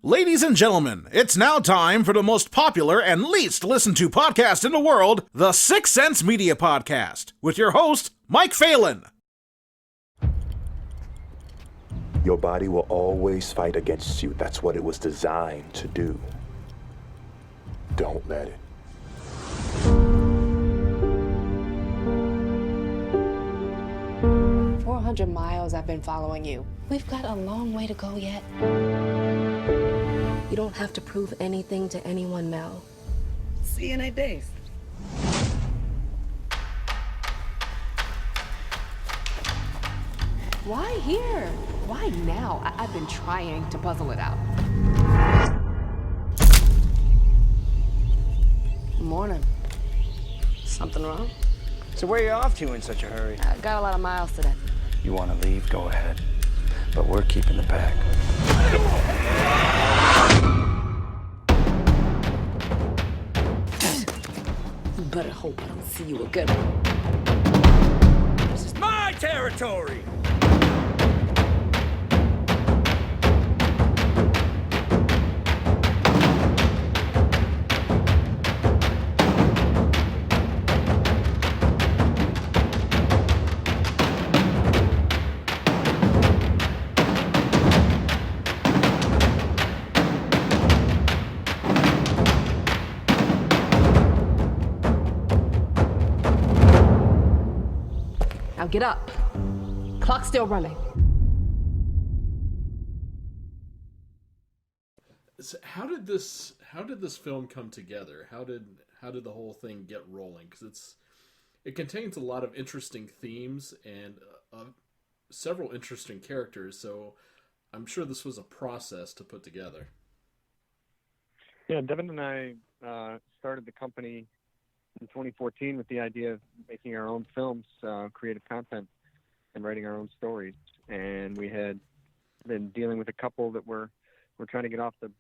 Ladies and gentlemen, it's now time for the most popular and least listened to podcast in the world, the Sixth Sense Media Podcast, with your host, Mike Phelan. Your body will always fight against you. That's what it was designed to do. Don't let it. For 400 miles I've been following you. We've got a long way to go yet. You don't have to prove anything to anyone, Mel. See you in 8 days. Why here? Why now? I've been trying to puzzle it out. Morning. Something wrong? So where are you off to in such a hurry? I got a lot of miles today. You want to leave, go ahead. But we're keeping the pack. You better hope I don't see you again. This is my territory! Now get up. Clock's still running. So how did this film come together? How did the whole thing get rolling? Because it contains a lot of interesting themes and several interesting characters. So I'm sure this was a process to put together. Yeah, Devon and I started the company in 2014 with the idea of making our own films, creative content, and writing our own stories. And we had been dealing with a couple that were trying to get off the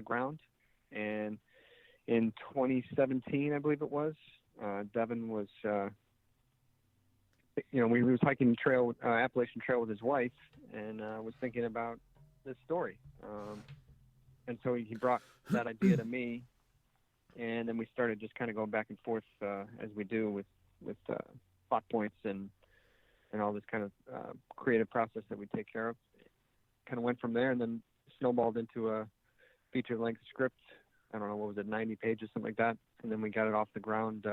ground. And in 2017, I believe it was, Devon was, we was hiking the trail, Appalachian Trail with his wife, and was thinking about this story. And so he brought that idea to me. And then we started just kind of going back and forth as we do with plot points and all this kind of creative process that we take care of. Kind of went from there and then snowballed into a feature-length script. I don't know, what was it, 90 pages, something like that. And then we got it off the ground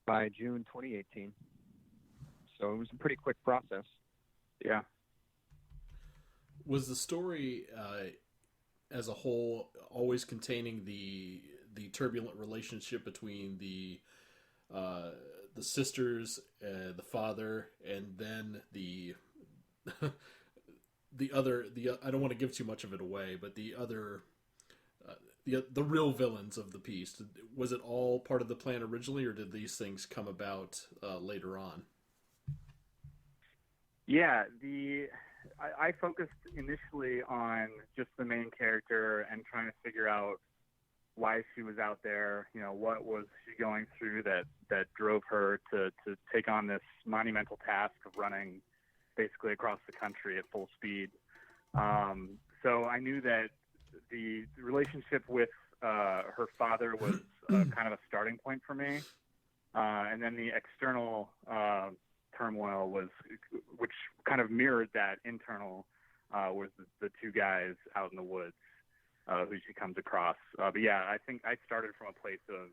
by June 2018. So it was a pretty quick process. Yeah. Was the story as a whole always containing the turbulent relationship between the sisters, the father, and then the other I don't want to give too much of it away, but the other the real villains of the piece? Was it all part of the plan originally, or did these things come about later on? Yeah, I focused initially on just the main character and trying to figure out why she was out there. What was she going through that drove her to take on this monumental task of running basically across the country at full speed. So I knew that the relationship with her father was kind of a starting point for me. And then the external turmoil which kind of mirrored that internal, was the two guys out in the woods who she comes across. But yeah, I think I started from a place of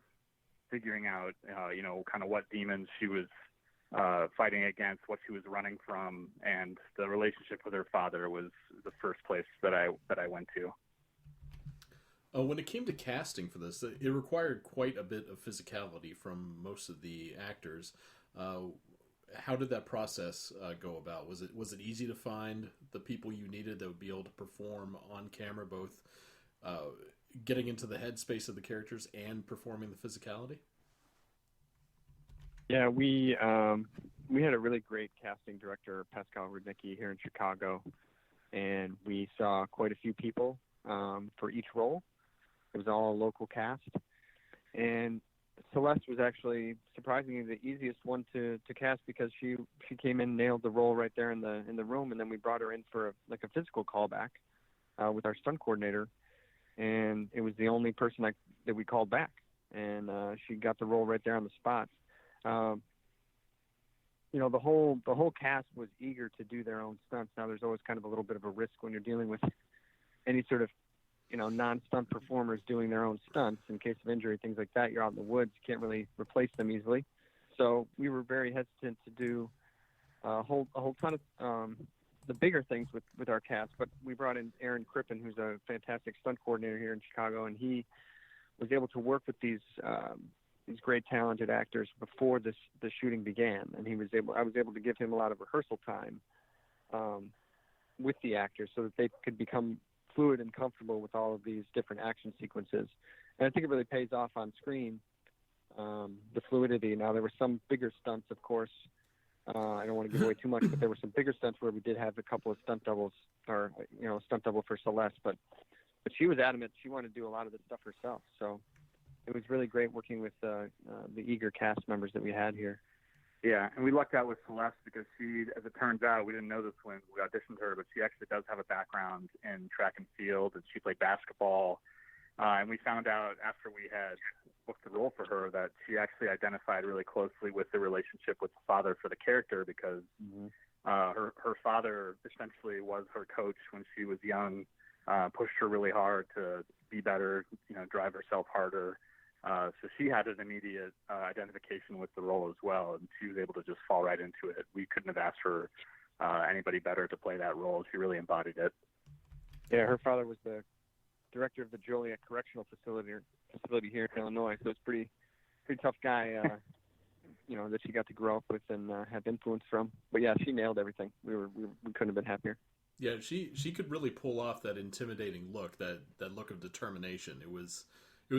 figuring out, kind of what demons she was fighting against, what she was running from, and the relationship with her father was the first place that I went to. When it came to casting for this, it required quite a bit of physicality from most of the actors. How did that process go about? Was it easy to find the people you needed that would be able to perform on camera, both getting into the headspace of the characters and performing the physicality? Yeah, we had a really great casting director, Pascal Rudnicki, here in Chicago, and we saw quite a few people for each role. It was all a local cast, and Celeste was actually surprisingly the easiest one to cast because she came in, nailed the role right there in the room, and then we brought her in for a physical callback, with our stunt coordinator, and it was the only person that we called back, and she got the role right there on the spot. The whole cast was eager to do their own stunts. Now, there's always kind of a little bit of a risk when you're dealing with any sort of non-stunt performers doing their own stunts. In case of injury, things like that, you're out in the woods, you can't really replace them easily. So we were very hesitant to do a whole ton of the bigger things with our cast. But we brought in Aaron Crippen, who's a fantastic stunt coordinator here in Chicago, and he was able to work with these great talented actors before the shooting began, and I was able to give him a lot of rehearsal time with the actors so that they could become fluid and comfortable with all of these different action sequences. And I think it really pays off on screen, the fluidity. Now, there were some bigger stunts, of course. I don't want to give away too much, but there were some bigger stunts where we did have a couple of stunt doubles, or a stunt double for Celeste, but she was adamant she wanted to do a lot of this stuff herself. So it was really great working with the eager cast members that we had here. Yeah, and we lucked out with Celeste because she, as it turns out, we didn't know this when we auditioned her, but she actually does have a background in track and field, and she played basketball. And we found out after we had booked the role for her that she actually identified really closely with the relationship with the father for the character, because her father essentially was her coach when she was young, pushed her really hard to be better, drive herself harder. So she had an immediate identification with the role as well, and she was able to just fall right into it. We couldn't have asked for anybody better to play that role. She really embodied it. Yeah, her father was the director of the Joliet Correctional Facility here in Illinois, so it's pretty tough guy, that she got to grow up with and have influence from. But yeah, she nailed everything. We couldn't have been happier. Yeah, she could really pull off that intimidating look, that look of determination. It was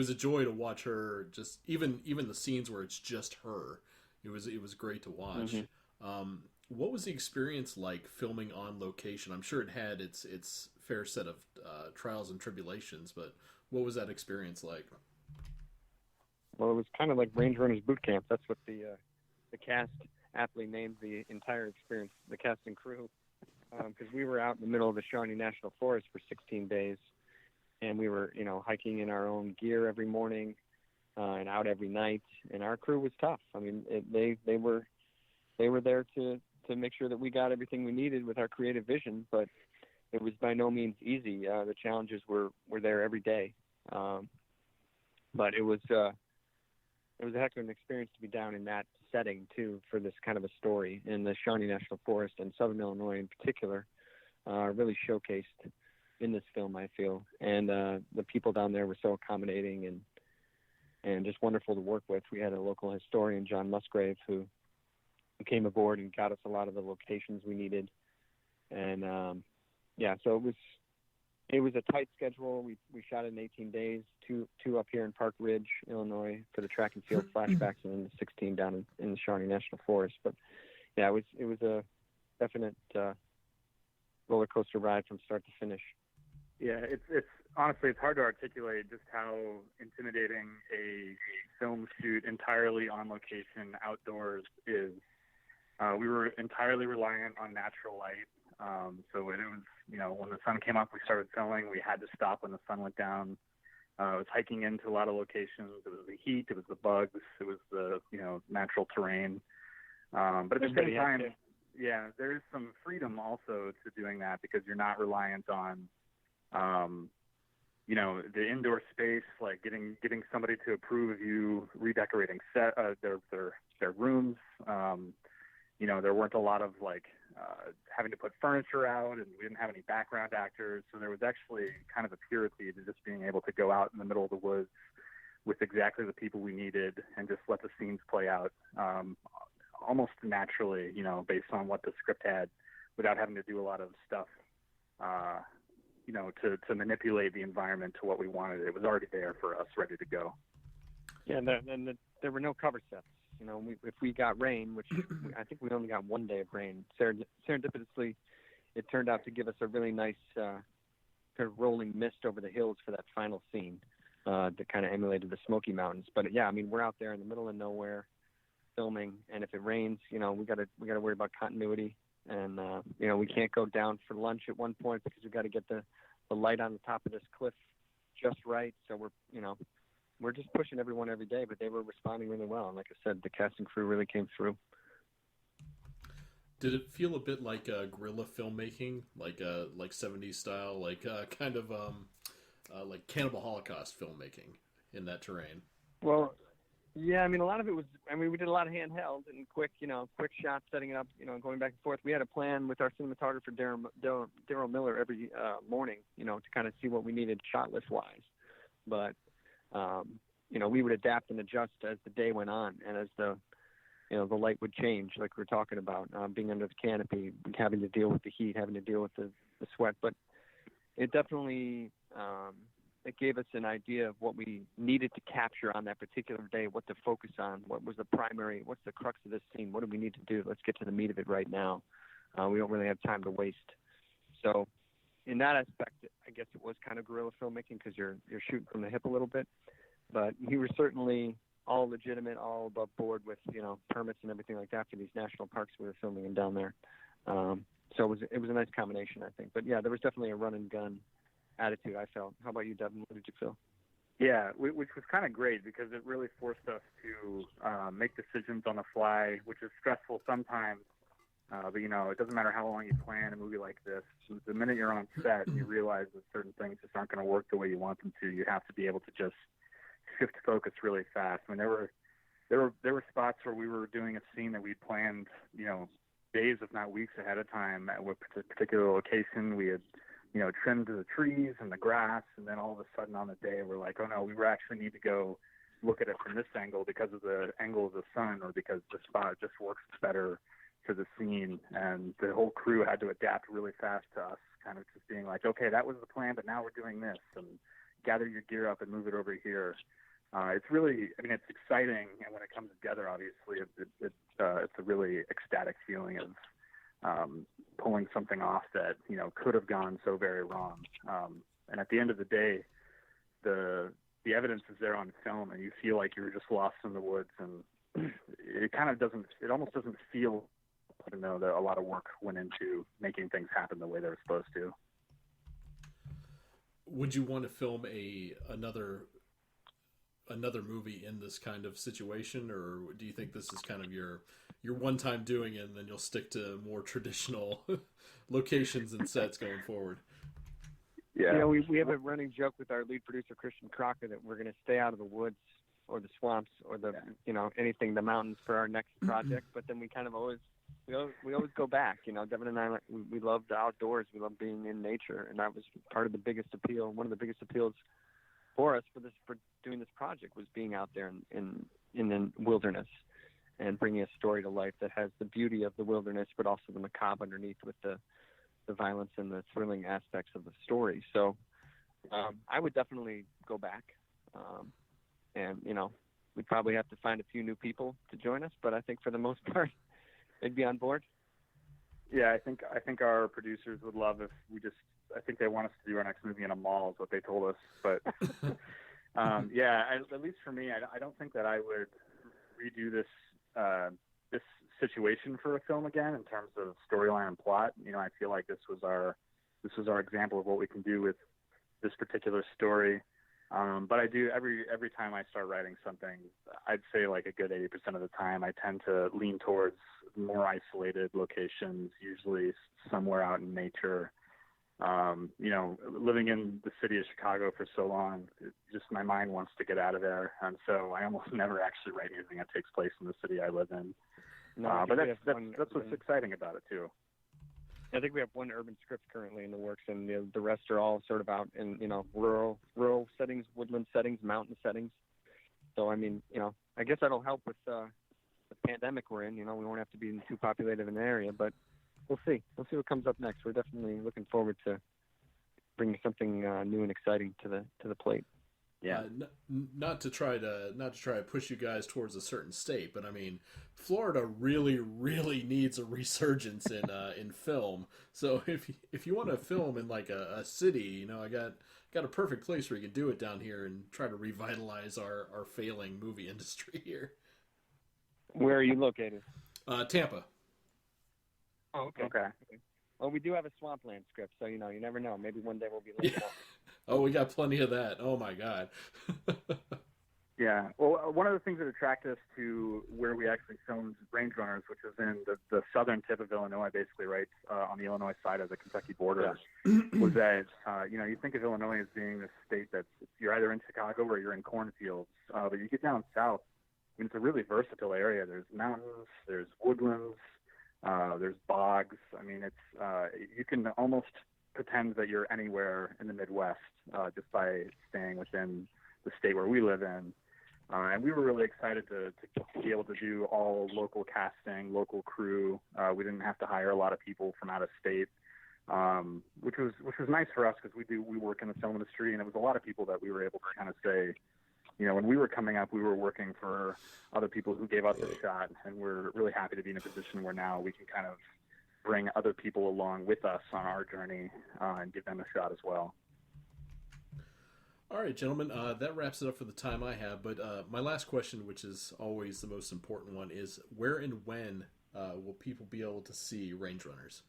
a joy to watch her. Just even the scenes where it's just her, it was great to watch. Mm-hmm. What was the experience like filming on location? I'm sure it had its fair set of trials and tribulations, but what was that experience like? Well, it was kind of like Range Runners Boot Camp. That's what the cast aptly named the entire experience, the cast and crew, because we were out in the middle of the Shawnee National Forest for 16 days. And we were, hiking in our own gear every morning and out every night. And our crew was tough. I mean, they were there to make sure that we got everything we needed with our creative vision. But it was by no means easy. The challenges were there every day. But it was a heck of an experience to be down in that setting too, for this kind of a story. And the Shawnee National Forest and Southern Illinois in particular really showcased in this film, I feel. And the people down there were so accommodating and just wonderful to work with. We had a local historian, John Musgrave, who came aboard and got us a lot of the locations we needed. And so it was a tight schedule. We shot it in 18 days, two up here in Park Ridge, Illinois, for the track and field flashbacks, and then 16 down in the Shawnee National Forest. But yeah, it was a definite roller coaster ride from start to finish. Yeah, it's honestly, it's hard to articulate just how intimidating a film shoot entirely on location outdoors is. We were entirely reliant on natural light. So it was, when the sun came up, we started filming. We had to stop when the sun went down. It was hiking into a lot of locations. It was the heat. It was the bugs. It was the, natural terrain. But at the same time, yeah, there is some freedom also to doing that, because you're not reliant on, the indoor space, like getting somebody to approve of you redecorating their rooms. There weren't a lot of having to put furniture out, and we didn't have any background actors. So there was actually kind of a purity to just being able to go out in the middle of the woods with exactly the people we needed and just let the scenes play out almost naturally, based on what the script had, without having to do a lot of stuff, to manipulate the environment to what we wanted. It was already there for us, ready to go. Yeah, and there were no cover sets. If we got rain, which I think we only got one day of rain, serendipitously, it turned out to give us a really nice kind of rolling mist over the hills for that final scene that kind of emulated the Smoky Mountains. But yeah, I mean, we're out there in the middle of nowhere filming, and if it rains, we got to worry about continuity, and we can't go down for lunch at one point because we got to get the light on the top of this cliff just right. So we're just pushing everyone every day, but they were responding really well. And like I said, the cast and crew really came through. Did it feel a bit like guerrilla filmmaking, like 70s style, like kind of like Cannibal Holocaust filmmaking in that terrain? Well, yeah, I mean, a lot of it was, we did a lot of handheld and quick shots, setting it up, going back and forth. We had a plan with our cinematographer, Daryl Miller, every morning, to kind of see what we needed shot list wise. But, we would adapt and adjust as the day went on and as the light would change, like we were talking about, being under the canopy, having to deal with the heat, having to deal with the sweat. But it definitely, it gave us an idea of what we needed to capture on that particular day, what to focus on, what was the primary, what's the crux of this scene, what do we need to do? Let's get to the meat of it right now. We don't really have time to waste. So in that aspect, I guess it was kind of guerrilla filmmaking because you're shooting from the hip a little bit. But we were certainly all legitimate, all above board with, permits and everything like that for these national parks we were filming in down there. So it was a nice combination, I think. But yeah, there was definitely a run and gun attitude, I felt. How about you, Devon? What did you feel? Yeah, which was kind of great because it really forced us to make decisions on the fly, which is stressful sometimes. But, it doesn't matter how long you plan a movie like this. The minute you're on set and you realize that certain things just aren't going to work the way you want them to, you have to be able to just shift focus really fast. I mean, there were spots where we were doing a scene that we planned, days, if not weeks ahead of time at a particular location. We had, trimmed the trees and the grass, and then all of a sudden on the day we're like, oh no, we actually need to go look at it from this angle because of the angle of the sun, or because the spot just works better for the scene. And the whole crew had to adapt really fast to us kind of just being like, okay, that was the plan, but now we're doing this, and gather your gear up and move it over here. It's really, it's exciting, and when it comes together, obviously, it's a really ecstatic feeling of pulling something off that could have gone so very wrong. And at the end of the day, the evidence is there on film, and you feel like you were just lost in the woods, and it almost doesn't feel, even though that a lot of work went into making things happen the way they were supposed to. Would you want to film another movie in this kind of situation, or do you think this is kind of your one-time doing it, and then you'll stick to more traditional locations and sets going forward? Yeah, we have a running joke with our lead producer Christian Crocker that we're going to stay out of the woods or the swamps or the anything, the mountains, for our next project. But then we kind of always go back. Devon and I, we love the outdoors. We love being in nature, and that was part of the biggest appeal. One of the biggest appeals for us for doing this project was being out there in the wilderness and bringing a story to life that has the beauty of the wilderness, but also the macabre underneath with the violence and the thrilling aspects of the story. So I would definitely go back, and we'd probably have to find a few new people to join us, but I think for the most part they'd be on board. Yeah, I think our producers would love if I think they want us to do our next movie in a mall, is what they told us. But at least for me, I don't think that I would redo this situation for a film again in terms of storyline and plot. I feel like this was our example of what we can do with this particular story. But I do every time I start writing something, I'd say like a good 80% of the time, I tend to lean towards more isolated locations, usually somewhere out in nature. Living in the city of Chicago for so long, my mind wants to get out of there, and so I almost never actually write anything that takes place in the city I live in. But that's what's exciting about it too. I think we have one urban script currently in the works, and the rest are all sort of out in rural settings, woodland settings, mountain settings. So I guess that'll help with the pandemic we're in. We won't have to be too populated in an area, but we'll see. We'll see what comes up next. We're definitely looking forward to bringing something new and exciting to the plate. Yeah, not to try to push you guys towards a certain state, but Florida really, really needs a resurgence in film. So if you want to film in like a city, I got a perfect place where you can do it down here and try to revitalize our failing movie industry here. Where are you located? Tampa. Oh, okay. Well, we do have a Swampland script, so you never know. Maybe one day we'll be linking up. Oh, we got plenty of that. Oh my God. Yeah. Well, one of the things that attracted us to where we actually filmed Range Runners, which is in the southern tip of Illinois, basically right on the Illinois side of the Kentucky border, was that, you think of Illinois as being this state that's, you're either in Chicago or you're in cornfields. But you get down south, it's a really versatile area. There's mountains, there's woodlands, there's bogs. I mean, you can almost pretend that you're anywhere in the Midwest just by staying within the state where we live in. And we were really excited to be able to do all local casting, local crew. We didn't have to hire a lot of people from out of state, which was nice for us because we work in the film industry, and it was a lot of people that we were able to kind of say, when we were coming up, we were working for other people who gave us a shot, and we're really happy to be in a position where now we can kind of bring other people along with us on our journey and give them a shot as well. All right, gentlemen, that wraps it up for the time I have. But my last question, which is always the most important one, is where and when will people be able to see Range Runners?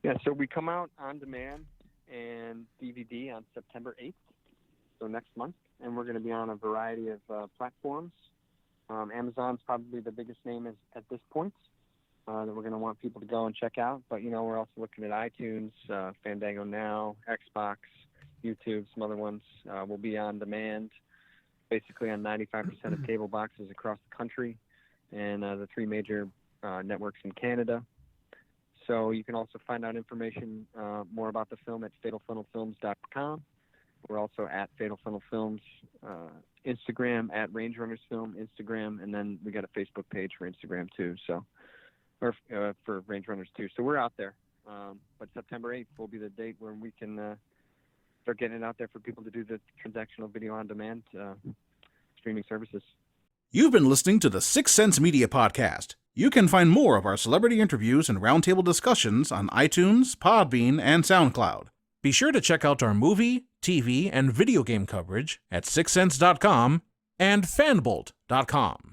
Yeah, so we come out on demand and DVD on September 8th, so next month. And we're going to be on a variety of platforms. Amazon's probably the biggest name at this point that we're going to want people to go and check out. But, we're also looking at iTunes, Fandango Now, Xbox, YouTube, some other ones. Will be on demand basically on 95% of cable boxes across the country and the three major networks in Canada. So you can also find out information more about the film at fatalfunnelfilms.com. We're also at Fatal Funnel Films, Instagram at Range Runners Film, Instagram, and then we got a Facebook page for Instagram too, or for Range Runners too. So we're out there. But September 8th will be the date where we can start getting it out there for people to do the transactional video on demand streaming services. You've been listening to the Sixth Sense Media Podcast. You can find more of our celebrity interviews and roundtable discussions on iTunes, Podbean, and SoundCloud. Be sure to check out our movie, TV, and video game coverage at sixthsense.com and fanbolt.com.